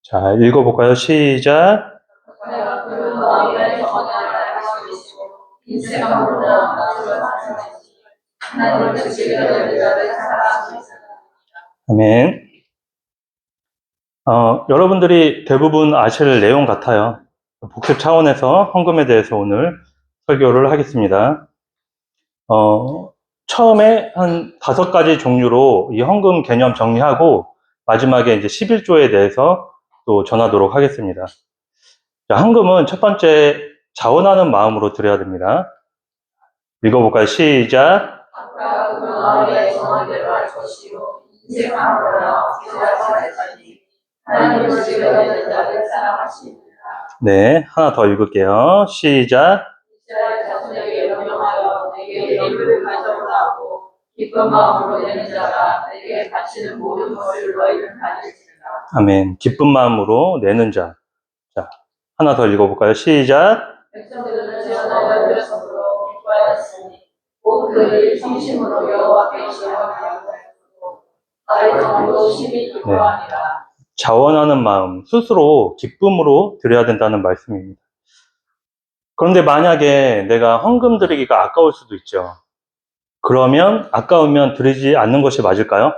자, 읽어볼까요? 시작. 내가 그 마음의 정원을 하시고 인생으로 나를 하시니 하나님을 지키게 되는 자를 사랑하시니. 아멘. 여러분들이 대부분 아실 내용 같아요. 복습 차원에서 헌금에 대해서 오늘 설교를 하겠습니다. 처음에 한 5가지 종류로 이 헌금 개념 정리하고 마지막에 이제 11조에 대해서 또 전하도록 하겠습니다. 자, 헌금은 첫 번째 자원하는 마음으로 드려야 됩니다. 읽어볼까요? 시작. 아까 그 마음의 정원대로 할 것이요 인생으로 나를 하나님을 지키게 되는 자를 사랑하시니. 네, 하나 더 읽을게요. 시작. 이스라엘 자손에게 명령하여 내게 예물을 가져오라고 기쁜 마음으로 내는 자가 내게 바치는 모든 것을 너희는 가질지니라. 아멘. 기쁜 마음으로 내는 자. 자, 하나 더 읽어볼까요? 시작. 백성들은 지어나여 그릇으로 기뻐하였으니 곧 그들이 성심으로 여호와께 기뻐하였고 나의 정도 심히 기뻐하니라. 자원하는 마음, 스스로 기쁨으로 드려야 된다는 말씀입니다. 그런데 만약에 내가 헌금 드리기가 아까울 수도 있죠. 그러면 아까우면 드리지 않는 것이 맞을까요?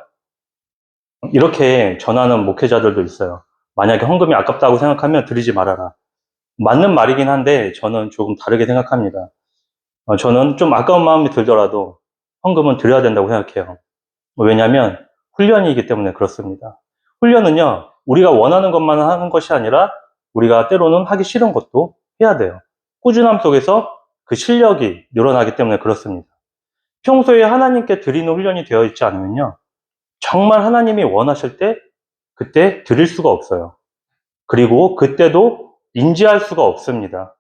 이렇게 전하는 목회자들도 있어요. 만약에 헌금이 아깝다고 생각하면 드리지 말아라. 맞는 말이긴 한데 저는 조금 다르게 생각합니다. 저는 좀 아까운 마음이 들더라도 헌금은 드려야 된다고 생각해요. 왜냐하면 훈련이기 때문에 그렇습니다. 훈련은요, 우리가 원하는 것만 하는 것이 아니라 우리가 때로는 하기 싫은 것도 해야 돼요. 꾸준함 속에서 그 실력이 늘어나기 때문에 그렇습니다. 평소에 하나님께 드리는 훈련이 되어 있지 않으면요, 정말 하나님이 원하실 때 그때 드릴 수가 없어요. 그리고 그때도 인지할 수가 없습니다.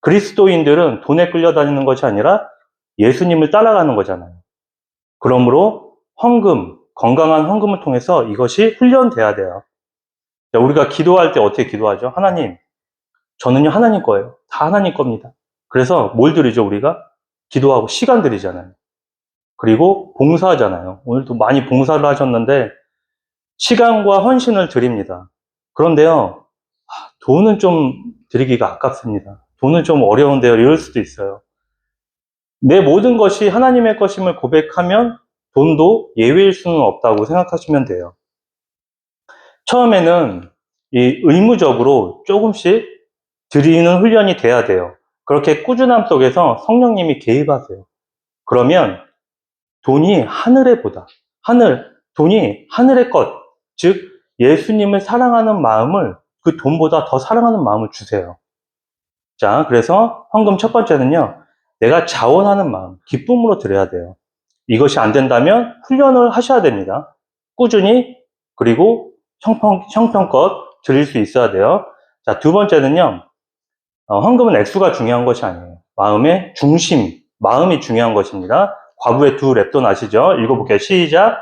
그리스도인들은 돈에 끌려다니는 것이 아니라 예수님을 따라가는 거잖아요. 그러므로 헌금, 건강한 헌금을 통해서 이것이 훈련돼야 돼요. 우리가 기도할 때 어떻게 기도하죠? 하나님, 저는요 하나님 거예요. 다 하나님 겁니다. 그래서 뭘 드리죠 우리가? 기도하고 시간 드리잖아요. 그리고 봉사하잖아요. 오늘도 많이 봉사를 하셨는데 시간과 헌신을 드립니다. 그런데요, 돈은 좀 드리기가 아깝습니다. 돈은 좀 어려운데요. 이럴 수도 있어요. 내 모든 것이 하나님의 것임을 고백하면 돈도 예외일 수는 없다고 생각하시면 돼요. 처음에는 이 의무적으로 조금씩 드리는 훈련이 돼야 돼요. 그렇게 꾸준함 속에서 성령님이 개입하세요. 그러면 돈이 하늘의 보다, 돈이 하늘의 것, 즉 예수님을 사랑하는 마음을 그 돈보다 더 사랑하는 마음을 주세요. 자, 그래서 헌금 첫 번째는요, 내가 자원하는 마음, 기쁨으로 드려야 돼요. 이것이 안 된다면 훈련을 하셔야 됩니다. 꾸준히, 그리고 형편껏 드릴 수 있어야 돼요. 자, 두 번째는요, 헌금은 액수가 중요한 것이 아니에요. 마음의 중심, 마음이 중요한 것입니다. 과부의 두 랩돈 아시죠? 읽어볼게요. 시작.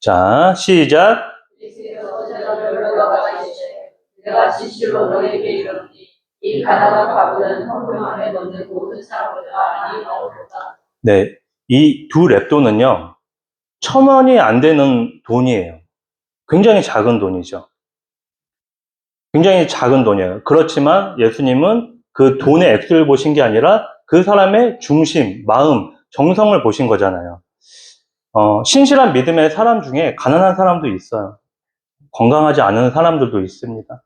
자, 시작. 내가 진실로 너에게 이르노니 이 가난한 과부는 헌금 안에 넣는 모든 사람보다 많이 얻었다. 네, 이 두 랩돈은요, 1,000원이 안 되는 돈이에요. 굉장히 작은 돈이죠. 굉장히 작은 돈이에요. 그렇지만 예수님은 그 돈의 액수를 보신 게 아니라 그 사람의 중심, 마음, 정성을 보신 거잖아요. 신실한 믿음의 사람 중에 가난한 사람도 있어요. 건강하지 않은 사람들도 있습니다.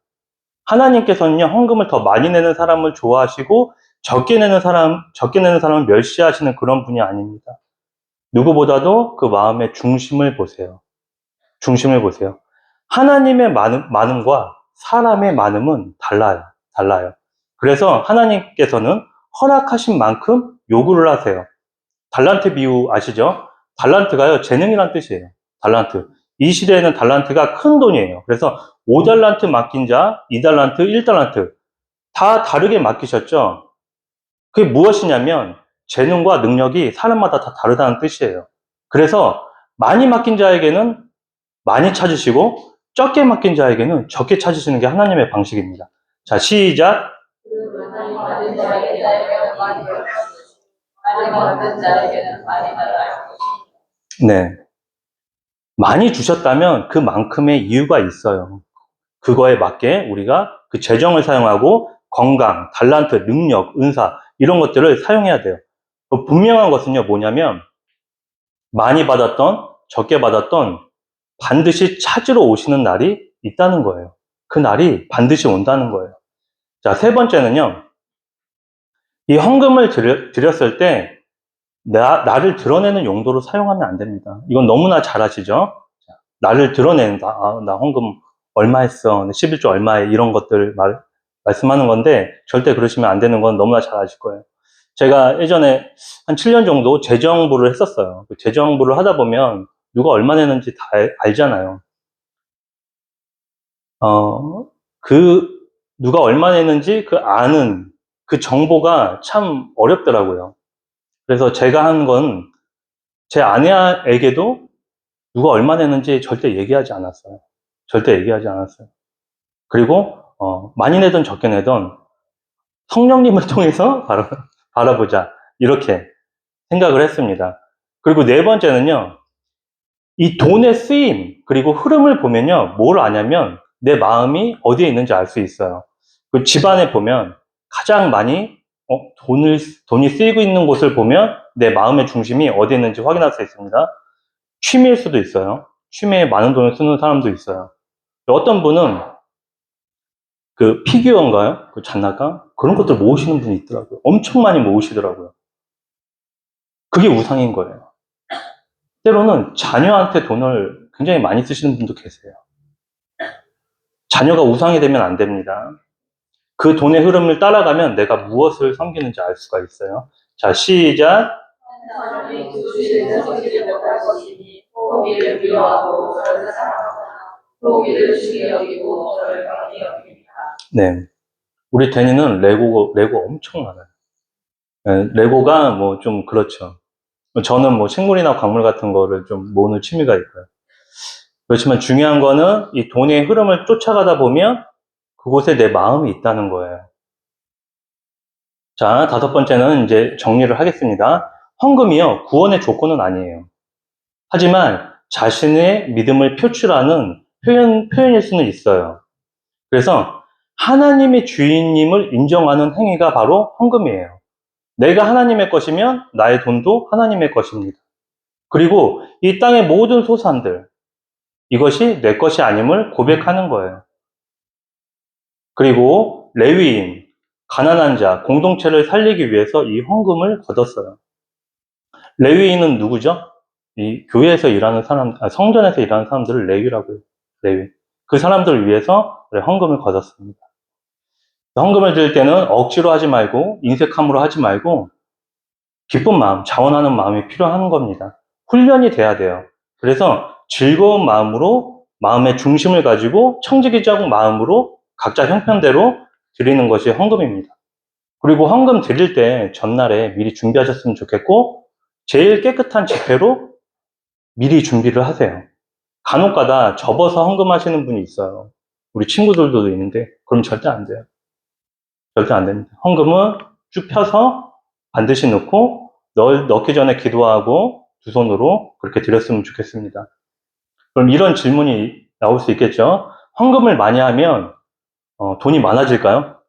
하나님께서는요, 헌금을 더 많이 내는 사람을 좋아하시고 적게 내는 사람을 멸시하시는 그런 분이 아닙니다. 누구보다도 그 마음의 중심을 보세요. 중심을 보세요. 하나님의 많음과 사람의 많음은 달라요. 그래서 하나님께서는 허락하신 만큼 요구를 하세요. 달란트 비유 아시죠? 달란트가요, 재능이란 뜻이에요. 달란트. 이 시대에는 달란트가 큰 돈이에요. 그래서 5달란트 맡긴 자, 2달란트, 1달란트 다 다르게 맡기셨죠? 그게 무엇이냐면 재능과 능력이 사람마다 다 다르다는 뜻이에요. 그래서 많이 맡긴 자에게는 많이 찾으시고 적게 맡긴 자에게는 적게 찾으시는 게 하나님의 방식입니다. 자, 시작. 네. 많이 주셨다면 그만큼의 이유가 있어요. 그거에 맞게 우리가 그 재정을 사용하고 건강, 달란트, 능력, 은사 이런 것들을 사용해야 돼요. 분명한 것은요 뭐냐면 많이 받았던 적게 받았던 반드시 찾으러 오시는 날이 있다는 거예요. 그 날이 반드시 온다는 거예요. 자, 세 번째는요. 이 헌금을 드렸을 때 나를 드러내는 용도로 사용하면 안 됩니다. 이건 너무나 잘 아시죠? 나를 드러낸다. 아, 나 헌금 얼마 했어. 11조 얼마에 이런 것들 말씀하는 건데 절대 그러시면 안 되는 건 너무나 잘 아실 거예요. 제가 예전에 한 7년 정도 재정부를 했었어요. 그 재정부를 하다 보면 누가 얼마 내는지 다 알잖아요. 그 누가 얼마 내는지 그 아는 그 정보가 참 어렵더라고요. 그래서 제가 한 건 제 아내에게도 누가 얼마 내는지 절대 얘기하지 않았어요. 절대 얘기하지 않았어요. 그리고 많이 내든 적게 내든 성령님을 통해서 바라보자 이렇게 생각을 했습니다. 그리고 네 번째는요. 이 돈의 쓰임 그리고 흐름을 보면요. 뭘 아냐면 내 마음이 어디에 있는지 알 수 있어요. 그 집안에 보면 가장 많이 돈이 쓰이고 있는 곳을 보면 내 마음의 중심이 어디에 있는지 확인할 수 있습니다. 취미일 수도 있어요. 취미에 많은 돈을 쓰는 사람도 있어요. 어떤 분은 그 피규어인가요? 그 장난감? 그런 것들 모으시는 분이 있더라고요. 엄청 많이 모으시더라고요. 그게 우상인 거예요. 때로는 자녀한테 돈을 굉장히 많이 쓰시는 분도 계세요. 자녀가 우상이 되면 안 됩니다. 그 돈의 흐름을 따라가면 내가 무엇을 섬기는지 알 수가 있어요. 자, 시작. 하나님이 주시는 지키지 못할 것이니 포기를 미워하고 저를 사랑하거나 포기를 중히 여기고 저를 강히 여깁니다. 네. 우리 데니는 레고 엄청 많아요. 네, 레고가 뭐 좀 그렇죠. 저는 뭐 식물이나 광물 같은 거를 좀 모으는 취미가 있고요. 그렇지만 중요한 거는 이 돈의 흐름을 쫓아가다 보면 그곳에 내 마음이 있다는 거예요. 자, 다섯 번째는 이제 정리를 하겠습니다. 헌금이요, 구원의 조건은 아니에요. 하지만 자신의 믿음을 표출하는 표현일 수는 있어요. 그래서 하나님의 주인님을 인정하는 행위가 바로 헌금이에요. 내가 하나님의 것이면 나의 돈도 하나님의 것입니다. 그리고 이 땅의 모든 소산들, 이것이 내 것이 아님을 고백하는 거예요. 그리고 레위인, 가난한 자, 공동체를 살리기 위해서 이 헌금을 거뒀어요. 레위인은 누구죠? 이 교회에서 일하는 사람, 성전에서 일하는 사람들을 레위라고 해요. 레위. 그 사람들을 위해서 헌금을 거뒀습니다. 헌금을 드릴 때는 억지로 하지 말고 인색함으로 하지 말고 기쁜 마음, 자원하는 마음이 필요한 겁니다. 훈련이 돼야 돼요. 그래서 즐거운 마음으로 마음의 중심을 가지고 청지기적 마음으로 각자 형편대로 드리는 것이 헌금입니다. 그리고 헌금 드릴 때 전날에 미리 준비하셨으면 좋겠고 제일 깨끗한 지폐로 미리 준비를 하세요. 간혹가다 접어서 헌금하시는 분이 있어요. 우리 친구들도 있는데 그럼 절대 안 돼요. 절대 안 됩니다. 헌금은 쭉 펴서 반드시 넣고 넣기 전에 기도하고 두 손으로 그렇게 드렸으면 좋겠습니다. 그럼 이런 질문이 나올 수 있겠죠. 헌금을 많이 하면 돈이 많아질까요?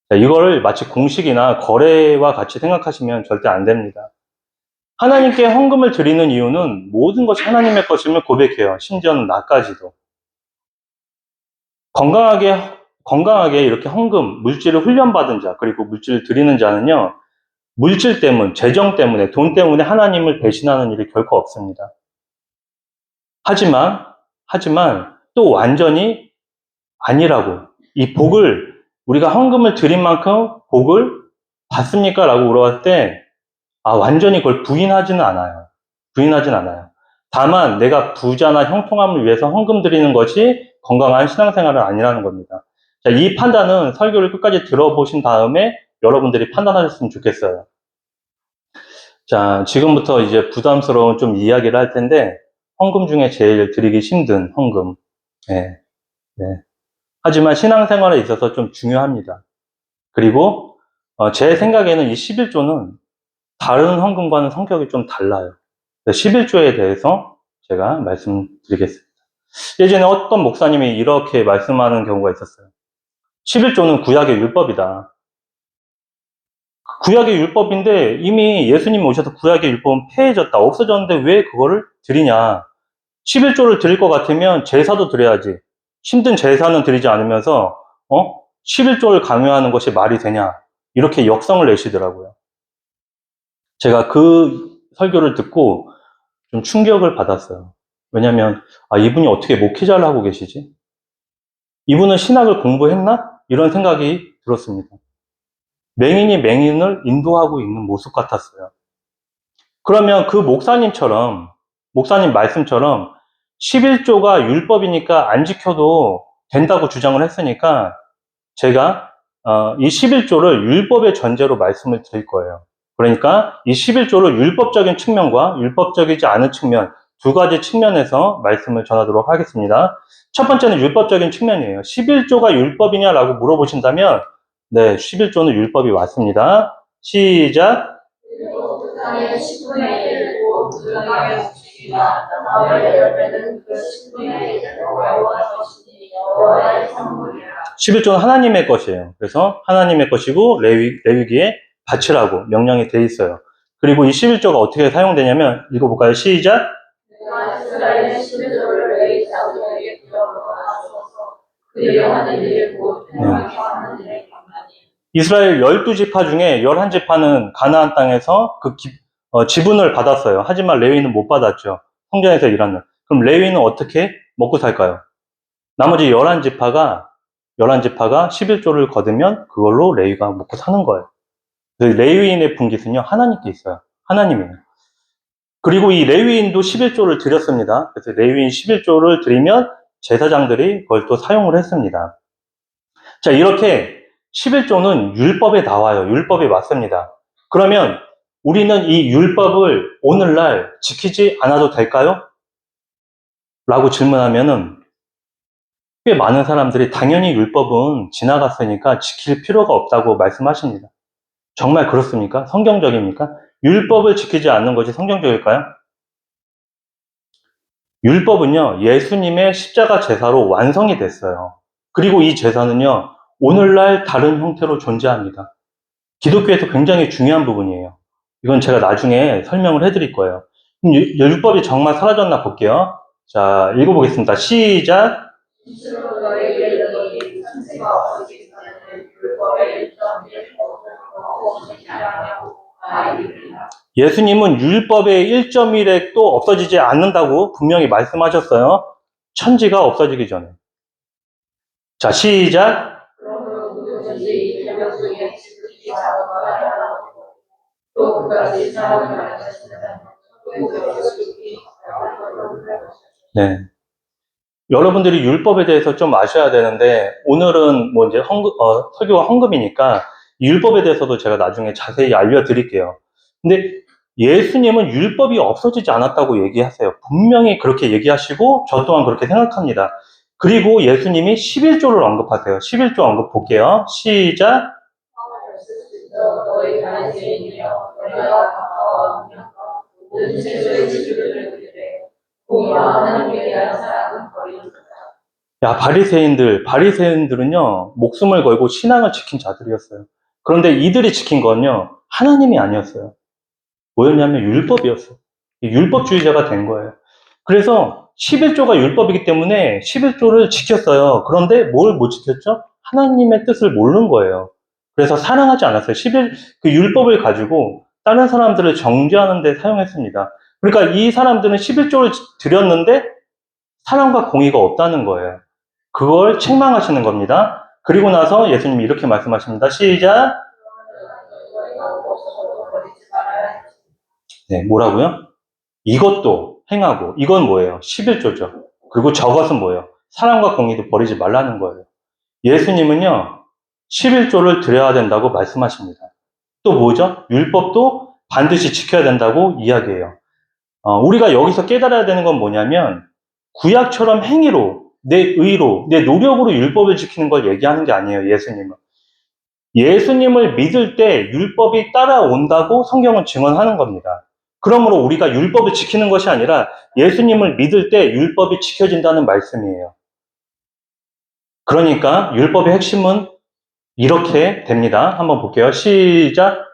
자, 이거를 마치 공식이나 거래와 같이 생각하시면 절대 안 됩니다. 하나님께 헌금을 드리는 이유는 모든 것이 하나님의 것임을 고백해요. 심지어는 나까지도. 건강하게 이렇게 헌금, 물질을 훈련받은 자, 그리고 물질을 드리는 자는요, 물질 때문, 재정 때문에, 돈 때문에 하나님을 배신하는 일이 결코 없습니다. 하지만 또 완전히 아니라고. 이 복을, 우리가 헌금을 드린 만큼 복을 받습니까? 라고 물어봤을 때, 완전히 그걸 부인하진 않아요. 다만 내가 부자나 형통함을 위해서 헌금 드리는 것이 건강한 신앙생활은 아니라는 겁니다. 자, 이 판단은 설교를 끝까지 들어보신 다음에 여러분들이 판단하셨으면 좋겠어요. 자, 지금부터 이제 부담스러운 좀 이야기를 할 텐데 헌금 중에 제일 드리기 힘든 헌금. 네, 네. 하지만 신앙생활에 있어서 좀 중요합니다. 그리고 제 생각에는 이 11조는 다른 헌금과는 성격이 좀 달라요. 11조에 대해서 제가 말씀드리겠습니다. 예전에 어떤 목사님이 이렇게 말씀하는 경우가 있었어요. 11조는 구약의 율법이다. 구약의 율법인데 이미 예수님이 오셔서 구약의 율법은 폐해졌다, 없어졌는데 왜 그거를 드리냐. 11조를 드릴 것 같으면 제사도 드려야지. 힘든 제사는 드리지 않으면서 11조를 강요하는 것이 말이 되냐. 이렇게 역성을 내시더라고요. 제가 그 설교를 듣고 좀 충격을 받았어요. 왜냐면 이분이 어떻게 목회자를 하고 계시지? 이분은 신학을 공부했나? 이런 생각이 들었습니다. 맹인이 맹인을 인도하고 있는 모습 같았어요. 그러면 그 목사님 말씀처럼 11조가 율법이니까 안 지켜도 된다고 주장을 했으니까 제가 이 11조를 율법의 전제로 말씀을 드릴 거예요. 그러니까 이 11조를 율법적인 측면과 율법적이지 않은 측면, 두 가지 측면에서 말씀을 전하도록 하겠습니다. 첫 번째는 율법적인 측면이에요. 11조가 율법이냐라고 물어보신다면 네, 11조는 율법이 맞습니다. 시작. 땅의 10분의 1, 곧 무정의 곡식이나 나무의 열매는 그 10분의 1을 여호와의 것이니 여호와의 성물이라. 11조는 하나님의 것이에요. 그래서 하나님의 것이고 레위기에 바치라고 명령이 돼 있어요. 그리고 이 11조가 어떻게 사용되냐면 읽어볼까요? 시작. 내가 이스라엘의 11조를 레위 자손에게 부여하라 하소서. 그들이 하는 일 곧 행하게 하는 일의 강만이. 이스라엘 12지파 중에 11지파는 가나안 땅에서 지분을 받았어요. 하지만 레위는 못 받았죠. 성전에서 일하는. 그럼 레위는 어떻게 먹고 살까요? 나머지 11지파가 11조를 거두면 그걸로 레위가 먹고 사는 거예요. 레위인의 분깃은요, 하나님께 있어요. 하나님이에요. 그리고 이 레위인도 11조를 드렸습니다. 그래서 레위인 11조를 드리면 제사장들이 그걸 또 사용을 했습니다. 자, 이렇게 11조는 율법에 나와요. 율법이 맞습니다. 그러면 우리는 이 율법을 오늘날 지키지 않아도 될까요? 라고 질문하면은 꽤 많은 사람들이 당연히 율법은 지나갔으니까 지킬 필요가 없다고 말씀하십니다. 정말 그렇습니까? 성경적입니까? 율법을 지키지 않는 것이 성경적일까요? 율법은요, 예수님의 십자가 제사로 완성이 됐어요. 그리고 이 제사는요, 오늘날 다른 형태로 존재합니다. 기독교에서 굉장히 중요한 부분이에요. 이건 제가 나중에 설명을 해드릴 거예요. 그럼 율법이 정말 사라졌나 볼게요. 자, 읽어보겠습니다. 시작. 이스로 너희에게 너희 천지가 없어지기 전에는 율법의 1.1 없어지지 아니하고 아이들이라. 예수님은 율법의 1.1획도 없어지지 않는다고 분명히 말씀하셨어요. 천지가 없어지기 전에. 자, 시작. 그러므로 누구든지 이 계명 중에 지키지 않아야 하고 또 그까지 사람을 알겠으면 네. 여러분들이 율법에 대해서 좀 아셔야 되는데, 오늘은 뭐 이제 설교가 헌금이니까, 율법에 대해서도 제가 나중에 자세히 알려드릴게요. 근데 예수님은 율법이 없어지지 않았다고 얘기하세요. 분명히 그렇게 얘기하시고, 저 또한 그렇게 생각합니다. 그리고 예수님이 11조를 언급하세요. 11조 언급 볼게요. 시작. 너희 바리새인이여 너희가 가까워하며 모든 죄의 지식을 드리되 공의와 하나님에 대한 사랑은 버리는도다. 야, 바리새인들은요, 목숨을 걸고 신앙을 지킨 자들이었어요. 그런데 이들이 지킨 건요, 하나님이 아니었어요. 뭐였냐면 율법이었어요. 율법주의자가 된 거예요. 그래서 11조가 율법이기 때문에 11조를 지켰어요. 그런데 뭘 못 지켰죠? 하나님의 뜻을 모르는 거예요. 그래서 사랑하지 않았어요. 그 율법을 가지고 다른 사람들을 정죄하는 데 사용했습니다. 그러니까 이 사람들은 11조를 드렸는데 사랑과 공의가 없다는 거예요. 그걸 책망하시는 겁니다. 그리고 나서 예수님이 이렇게 말씀하십니다. 시작. 네, 뭐라고요? 이것도 행하고, 이건 뭐예요? 11조죠. 그리고 저것은 뭐예요? 사랑과 공의도 버리지 말라는 거예요. 예수님은요, 11조를 드려야 된다고 말씀하십니다. 또 뭐죠? 율법도 반드시 지켜야 된다고 이야기해요. 우리가 여기서 깨달아야 되는 건 뭐냐면, 구약처럼 행위로, 내 의로, 내 노력으로 율법을 지키는 걸 얘기하는 게 아니에요, 예수님은. 예수님을 믿을 때 율법이 따라온다고 성경은 증언하는 겁니다. 그러므로 우리가 율법을 지키는 것이 아니라 예수님을 믿을 때 율법이 지켜진다는 말씀이에요. 그러니까 율법의 핵심은 이렇게 됩니다. 한번 볼게요. 시작.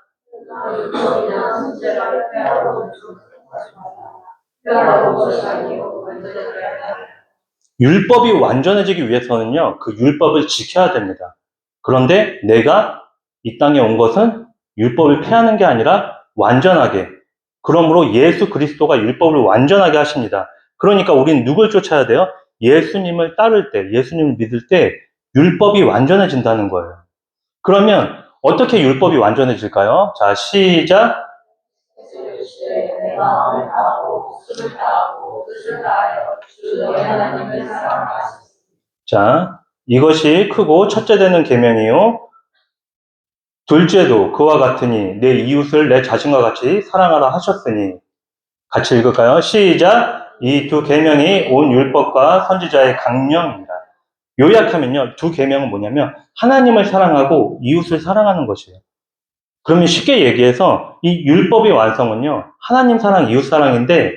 율법이 완전해지기 위해서는요, 그 율법을 지켜야 됩니다. 그런데 내가 이 땅에 온 것은 율법을 폐하는 게 아니라 완전하게. 그러므로 예수 그리스도가 율법을 완전하게 하십니다. 그러니까 우리는 누굴 쫓아야 돼요? 예수님을 따를 때, 예수님을 믿을 때 율법이 완전해진다는 거예요. 그러면 어떻게 율법이 완전해질까요? 자, 시작. 자, 이것이 크고 첫째 되는 계명이요. 둘째도 그와 같으니 내 이웃을 내 자신과 같이 사랑하라 하셨으니. 같이 읽을까요? 시작. 이 두 계명이 온 율법과 선지자의 강령입니다. 요약하면요, 두 계명은 뭐냐면 하나님을 사랑하고 이웃을 사랑하는 것이에요. 그러면 쉽게 얘기해서 이 율법의 완성은요, 하나님 사랑, 이웃 사랑인데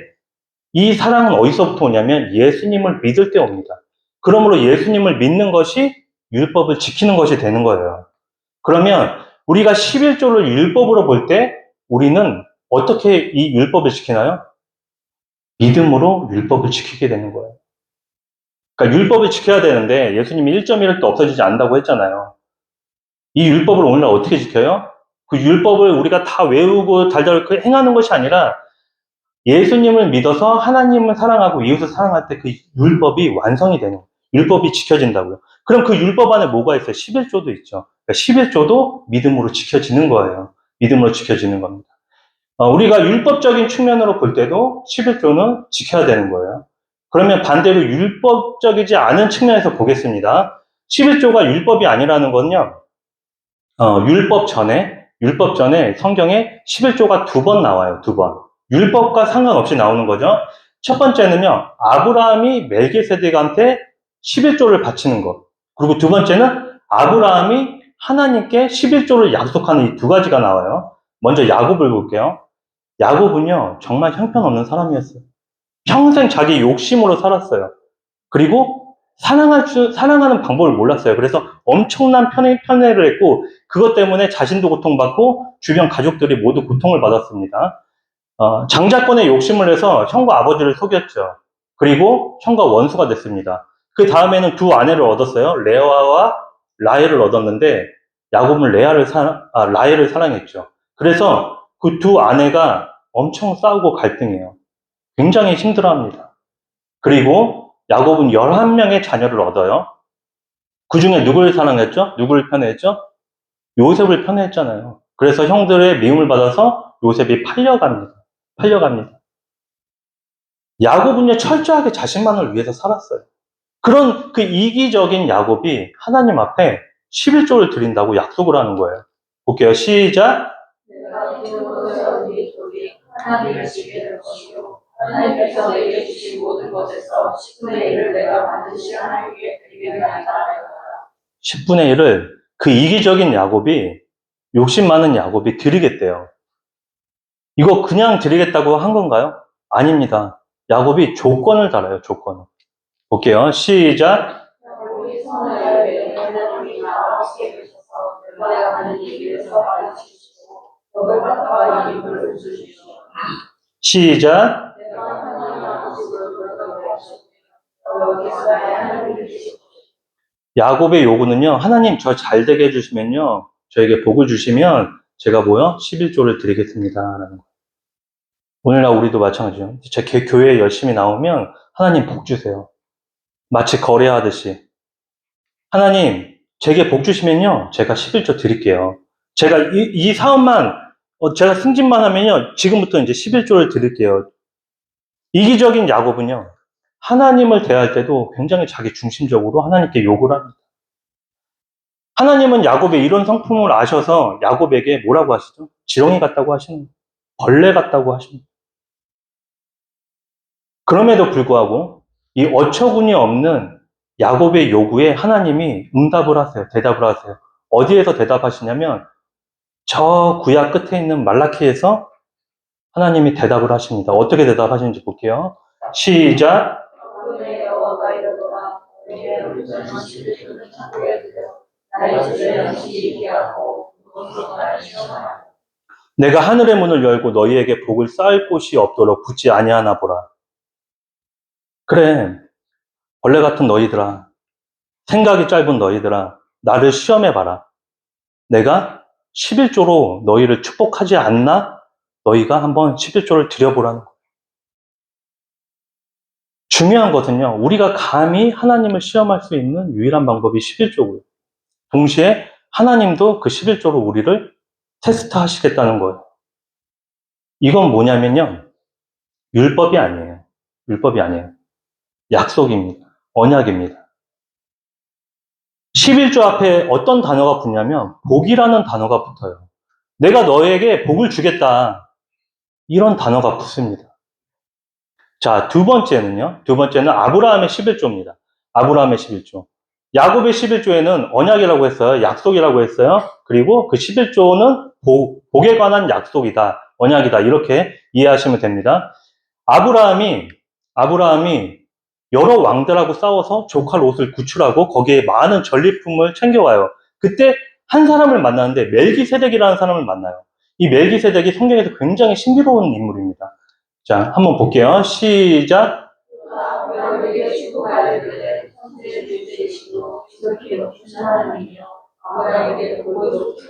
이 사랑은 어디서부터 오냐면 예수님을 믿을 때 옵니다. 그러므로 예수님을 믿는 것이 율법을 지키는 것이 되는 거예요. 그러면 우리가 11조를 율법으로 볼 때 우리는 어떻게 이 율법을 지키나요? 믿음으로 율법을 지키게 되는 거예요. 그러니까 율법을 지켜야 되는데 예수님이 1.1도 없어지지 않는다고 했잖아요. 이 율법을 오늘날 어떻게 지켜요? 그 율법을 우리가 다 외우고 달달 행하는 것이 아니라 예수님을 믿어서 하나님을 사랑하고 이웃을 사랑할 때 그 율법이 완성이 되는 거예요. 율법이 지켜진다고요. 그럼 그 율법 안에 뭐가 있어요? 11조도 있죠. 그러니까 11조도 믿음으로 지켜지는 거예요. 믿음으로 지켜지는 겁니다. 우리가 율법적인 측면으로 볼 때도 11조는 지켜야 되는 거예요. 그러면 반대로 율법적이지 않은 측면에서 보겠습니다. 11조가 율법이 아니라는 건요, 율법 전에 성경에 11조가 두 번 나와요, 두 번. 율법과 상관없이 나오는 거죠. 첫 번째는요, 아브라함이 멜기세덱한테 11조를 바치는 것. 그리고 두 번째는 아브라함이 하나님께 11조를 약속하는 이 두 가지가 나와요. 먼저 야곱을 볼게요. 야곱은요, 정말 형편없는 사람이었어요. 평생 자기 욕심으로 살았어요. 그리고 사랑하는 방법을 몰랐어요. 그래서 엄청난 편애를 했고, 그것 때문에 자신도 고통받고, 주변 가족들이 모두 고통을 받았습니다. 장자권에 욕심을 내서 형과 아버지를 속였죠. 그리고 형과 원수가 됐습니다. 그 다음에는 두 아내를 얻었어요. 레아와 라헬을 얻었는데, 야곱은 라헬을 사랑했죠. 그래서 그 두 아내가 엄청 싸우고 갈등해요. 굉장히 힘들어합니다. 그리고 야곱은 11명의 자녀를 얻어요. 그 중에 누구를 사랑했죠? 누구를 편애했죠? 요셉을 편애했잖아요. 그래서 형들의 미움을 받아서 요셉이 팔려갑니다. 야곱은요, 철저하게 자신만을 위해서 살았어요. 그런 그 이기적인 야곱이 하나님 앞에 11조를 드린다고 약속을 하는 거예요. 볼게요. 시작. 하나님을 지게 될 것이요 하나님께서 내게 주신 모든 것에서 10분의 1을 내가 반드시 하나님께 드리겠나이다. 10분의 1을 그 이기적인 야곱이, 욕심 많은 야곱이 드리겠대요. 이거 그냥 드리겠다고 한 건가요? 아닙니다. 야곱이 조건을 달아요, 조건을. 볼게요. 시작. 우리 선을 하나님이 나와 함께 계셔서 내가 하는 일에서 가르치시고 너를 받아와 이불을 주시고 시작. 야곱의 요구는요, 하나님 저 잘 되게 해주시면요, 저에게 복을 주시면 제가 11조를 드리겠습니다. 라는 거예요. 오늘날 우리도 마찬가지죠. 제 교회에 열심히 나오면 하나님 복 주세요. 마치 거래하듯이. 하나님, 제게 복 주시면요, 제가 11조 드릴게요. 제가 이 사업만, 제가 승진만 하면요, 지금부터 이제 11조를 드릴게요. 이기적인 야곱은요, 하나님을 대할 때도 굉장히 자기 중심적으로 하나님께 요구를 합니다. 하나님은 야곱의 이런 성품을 아셔서 야곱에게 뭐라고 하시죠? 지렁이 같다고 하시는 거예요. 벌레 같다고 하십니다. 그럼에도 불구하고 이 어처구니 없는 야곱의 요구에 하나님이 응답을 하세요. 대답을 하세요. 어디에서 대답하시냐면 저 구약 끝에 있는 말라키에서 하나님이 대답을 하십니다. 어떻게 대답하시는지 볼게요. 시작. 그의 여호와가 이르노라 내게 우리 전시를 창고에 들여 나의 주제는 지키게 하고 무엇으로 나를 시험하라. 내가 하늘의 문을 열고 너희에게 복을 쌓을 곳이 없도록 붙지 아니하나 보라. 그래, 벌레 같은 너희들아, 생각이 짧은 너희들아, 나를 시험해봐라. 내가 11조로 너희를 축복하지 않나? 너희가 한번 11조를 드려보라는 거예요. 중요한 것은요, 우리가 감히 하나님을 시험할 수 있는 유일한 방법이 11조고요. 동시에 하나님도 그 11조로 우리를 테스트 하시겠다는 거예요. 이건 뭐냐면요, 율법이 아니에요. 율법이 아니에요. 약속입니다. 언약입니다. 11조 앞에 어떤 단어가 붙냐면 복이라는 단어가 붙어요. 내가 너에게 복을 주겠다. 이런 단어가 붙습니다. 자, 두 번째는 아브라함의 11조입니다. 아브라함의 11조. 야곱의 11조에는 언약이라고 했어요. 약속이라고 했어요. 그리고 그 11조는 복에 관한 약속이다. 언약이다. 이렇게 이해하시면 됩니다. 아브라함이 여러 왕들하고 싸워서 족할 옷을 구출하고 거기에 많은 전리품을 챙겨와요. 그때 한 사람을 만나는데 멜기세덱이라는 사람을 만나요. 이 멜기세덱이 성경에서 굉장히 신비로운 인물입니다. 자, 한번 볼게요. 시작. 아브라함에게 축복하여 이르되 천지의 주제이시고 지극히 높으신 하나님이여 아브라함에게 복을 주옵소서.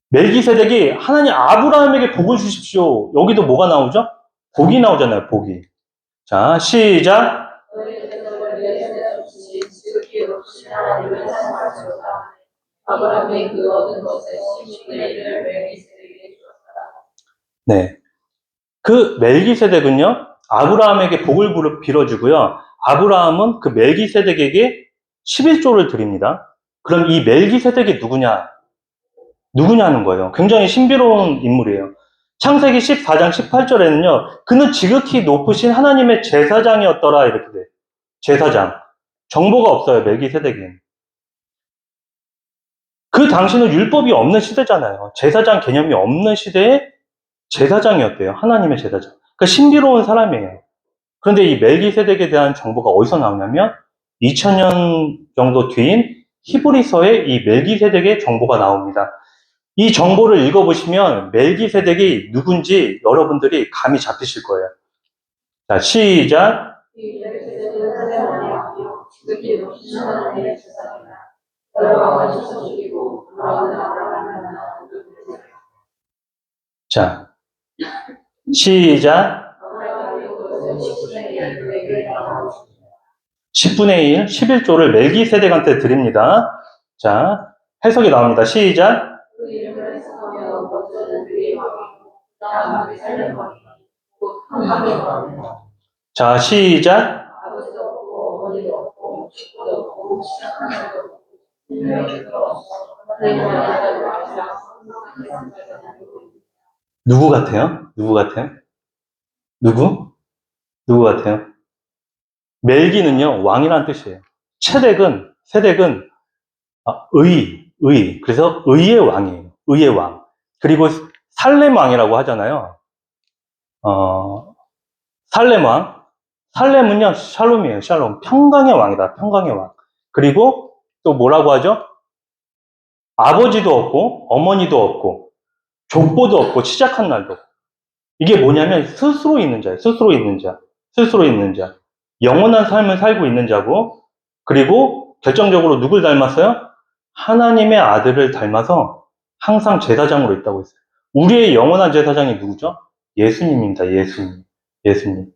멜기세덱이 하나님 아브라함에게 복을 주십시오. 여기도 뭐가 나오죠? 복이 나오잖아요. 복이. 자, 시작. 너희 백성을 위해 세우시니 지극히 높으신 하나님을 찬송하시로다. 아브라함이 그 얻은 것의 10분의 1을 멜기세덱에게 주었더라. 네. 그 멜기세덱은요, 아브라함에게 복을 빌어주고요. 아브라함은 그 멜기세덱에게 11조를 드립니다. 그럼 이 멜기세덱이 누구냐는 거예요. 굉장히 신비로운 인물이에요. 창세기 14장 18절에는요, 그는 지극히 높으신 하나님의 제사장이었더라, 이렇게 돼요. 제사장. 정보가 없어요, 멜기세덱은. 그 당시는 율법이 없는 시대잖아요. 제사장 개념이 없는 시대에 제사장이었대요. 하나님의 제사장. 그러니까 신비로운 사람이에요. 그런데 이 멜기세덱에 대한 정보가 어디서 나오냐면 2000년 정도 뒤인 히브리서에 이 멜기세덱의 정보가 나옵니다. 이 정보를 읽어보시면 멜기세덱이 누군지 여러분들이 감이 잡히실 거예요. 자, 시작. 이 멜기세덱은 하나님이요 지극히 높으신 하나님의 제사장이라. 여러 왕을 쳐서 죽이고 돌아오는 아브라함을 만나 자, 시작. 아브라함이 그것을 10분의 1을 내게 나누었습니다. 10분의 1, 11조를 멜기세덱한테 드립니다. 자, 해석이 나옵니다. 시작. 그 이름을 해석하며 먼저는 그의 왕이고 다음은 살렘 왕이고 곧 한방의 왕이다. 자, 시작. 아버지도 없고 어머니도 없고 축구도 없고 시작한 자도 없고 분명히도 없어 하나님의 아들을 왕이라 누구 같아요? 누구 같아요? 누구 같아요? 멜기는요, 왕이라는 뜻이에요. 세덱은 의. 그래서 의의 왕이에요. 의의 왕. 그리고 살렘 왕이라고 하잖아요. 살렘 왕. 살렘은요, 샬롬이에요. 샬롬. 평강의 왕이다. 평강의 왕. 그리고 또 뭐라고 하죠? 아버지도 없고, 어머니도 없고, 족보도 없고, 시작한 날도 없고. 이게 뭐냐면 스스로 있는 자예요. 스스로 있는 자. 영원한 삶을 살고 있는 자고, 그리고 결정적으로 누굴 닮았어요? 하나님의 아들을 닮아서 항상 제사장으로 있다고 했어요. 우리의 영원한 제사장이 누구죠? 예수님입니다. 예수님.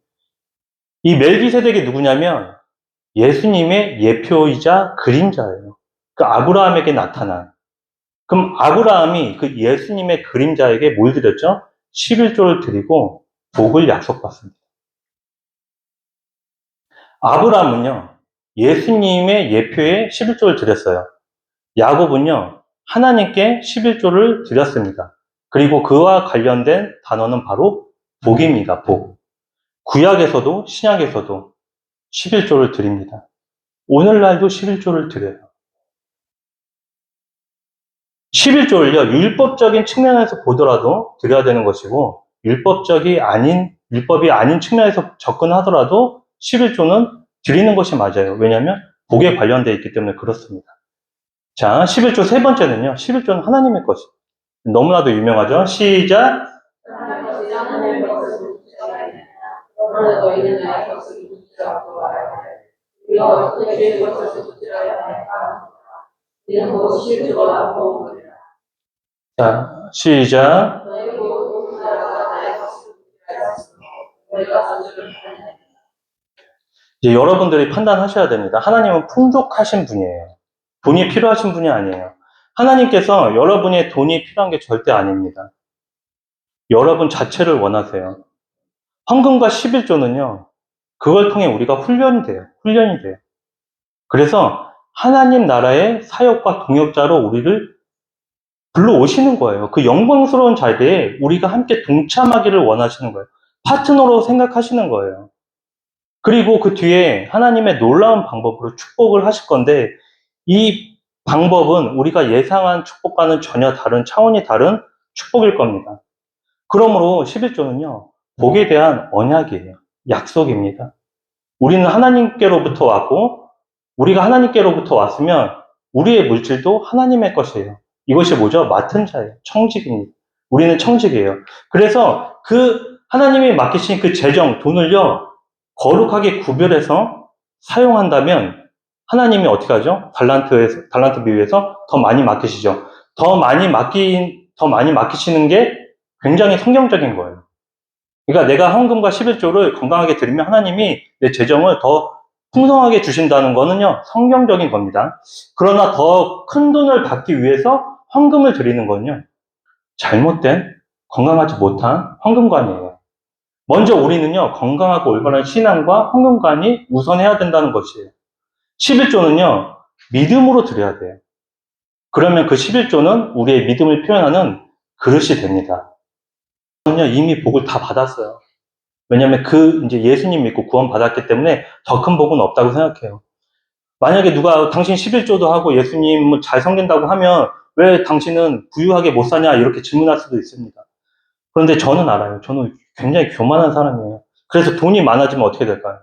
이 멜기세덱이 누구냐면 예수님의 예표이자 그림자예요. 그 아브라함에게 나타난. 그럼 아브라함이 그 예수님의 그림자에게 뭘 드렸죠? 11조를 드리고 복을 약속받습니다. 아브라함은요, 예수님의 예표에 11조를 드렸어요. 야곱은요, 하나님께 11조를 드렸습니다. 그리고 그와 관련된 단어는 바로 복입니다. 복. 구약에서도 신약에서도 11조를 드립니다. 오늘날도 11조를 드려요. 11조를요, 율법적인 측면에서 보더라도 드려야 되는 것이고, 율법이 아닌 측면에서 접근하더라도 11조는 드리는 것이 맞아요. 왜냐하면 복에 관련되어 있기 때문에 그렇습니다. 자, 11조 세 번째는요. 11조는 하나님의 것이. 너무나도 유명하죠. 시작. 하나님의 것을 묻지않았느냐. 그러나 너희는 나의 것을 묻지않고 말하되 우리가 어떻게 주의 것을 묻지않아야 할까? 이는 곧 11조가 보험이라. 자, 시작. 너희 곧 나라가 나의 것을 묻지않았으므로 너희가 저주를 하느냐. 이제 여러분들이 판단하셔야 됩니다. 하나님은 풍족하신 분이에요. 돈이 필요하신 분이 아니에요. 하나님께서 여러분의 돈이 필요한 게 절대 아닙니다. 여러분 자체를 원하세요. 헌금과 11조는요, 그걸 통해 우리가 훈련이 돼요. 그래서 하나님 나라의 사역과 동역자로 우리를 불러오시는 거예요. 그 영광스러운 자리에 우리가 함께 동참하기를 원하시는 거예요. 파트너로 생각하시는 거예요. 그리고 그 뒤에 하나님의 놀라운 방법으로 축복을 하실 건데, 이 방법은 우리가 예상한 축복과는 전혀 다른 차원이 다른 축복일 겁니다. 그러므로 11조는요, 복에 대한 언약이에요. 약속입니다. 우리는 하나님께로부터 왔고, 우리가 하나님께로부터 왔으면 우리의 물질도 하나님의 것이에요. 이것이 뭐죠? 맡은 자예요. 청직입니다. 우리는 청직이에요. 그래서 그 하나님이 맡기신 그 재정, 돈을요, 거룩하게 구별해서 사용한다면 하나님이 어떻게 하죠? 달란트 비유에서 더 많이 맡기시죠. 더 많이 맡기시는 게 굉장히 성경적인 거예요. 그러니까 내가 헌금과 11조를 건강하게 드리면 하나님이 내 재정을 더 풍성하게 주신다는 거는요, 성경적인 겁니다. 그러나 더 큰 돈을 받기 위해서 헌금을 드리는 건요, 잘못된, 건강하지 못한 헌금관이에요. 먼저 우리는요, 건강하고 올바른 신앙과 헌금관이 우선해야 된다는 것이에요. 11조는요, 믿음으로 드려야 돼요. 그러면 그 11조는 우리의 믿음을 표현하는 그릇이 됩니다. 저는요, 이미 복을 다 받았어요. 왜냐면 이제 예수님 믿고 구원 받았기 때문에 더 큰 복은 없다고 생각해요. 만약에 누가 당신 11조도 하고 예수님을 잘 섬긴다고 하면 왜 당신은 부유하게 못 사냐 이렇게 질문할 수도 있습니다. 그런데 저는 알아요. 저는 굉장히 교만한 사람이에요. 그래서 돈이 많아지면 어떻게 될까요?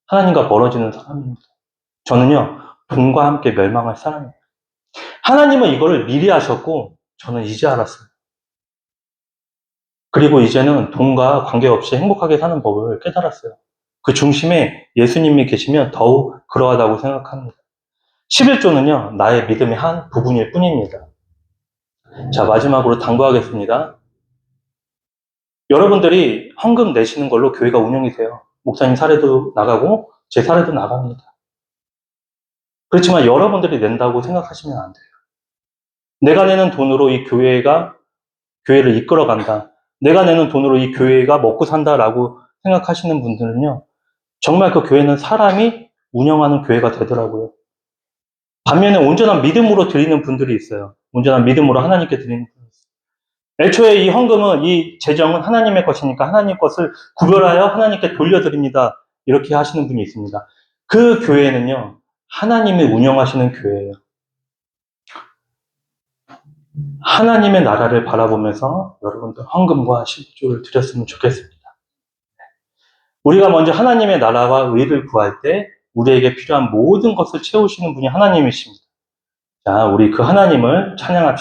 하나님과 멀어지는 사람입니다. 저는요, 돈과 함께 멸망할 사람이에요. 하나님은 이거를 미리 하셨고 저는 이제 알았어요. 그리고 이제는 돈과 관계없이 행복하게 사는 법을 깨달았어요. 그 중심에 예수님이 계시면 더욱 그러하다고 생각합니다. 11조는요, 나의 믿음의 한 부분일 뿐입니다. 자, 마지막으로 당부하겠습니다. 여러분들이 헌금 내시는 걸로 교회가 운영이 돼요. 목사님 사례도 나가고 제 사례도 나갑니다. 그렇지만 여러분들이 낸다고 생각하시면 안 돼요. 내가 내는 돈으로 이 교회를 이끌어 간다. 내가 내는 돈으로 이 교회가 먹고 산다라고 생각하시는 분들은요, 정말 그 교회는 사람이 운영하는 교회가 되더라고요. 반면에 온전한 믿음으로 드리는 분들이 있어요. 온전한 믿음으로 하나님께 드리는 분들이 있어요. 애초에 이 헌금은, 이 재정은 하나님의 것이니까 하나님 것을 구별하여 하나님께 돌려드립니다. 이렇게 하시는 분이 있습니다. 그 교회는요, 하나님이 운영하시는 교회예요. 하나님의 나라를 바라보면서 여러분들 헌금과 11조를 드렸으면 좋겠습니다. 우리가 먼저 하나님의 나라와 의를 구할 때 우리에게 필요한 모든 것을 채우시는 분이 하나님이십니다. 자, 우리 그 하나님을 찬양합시다.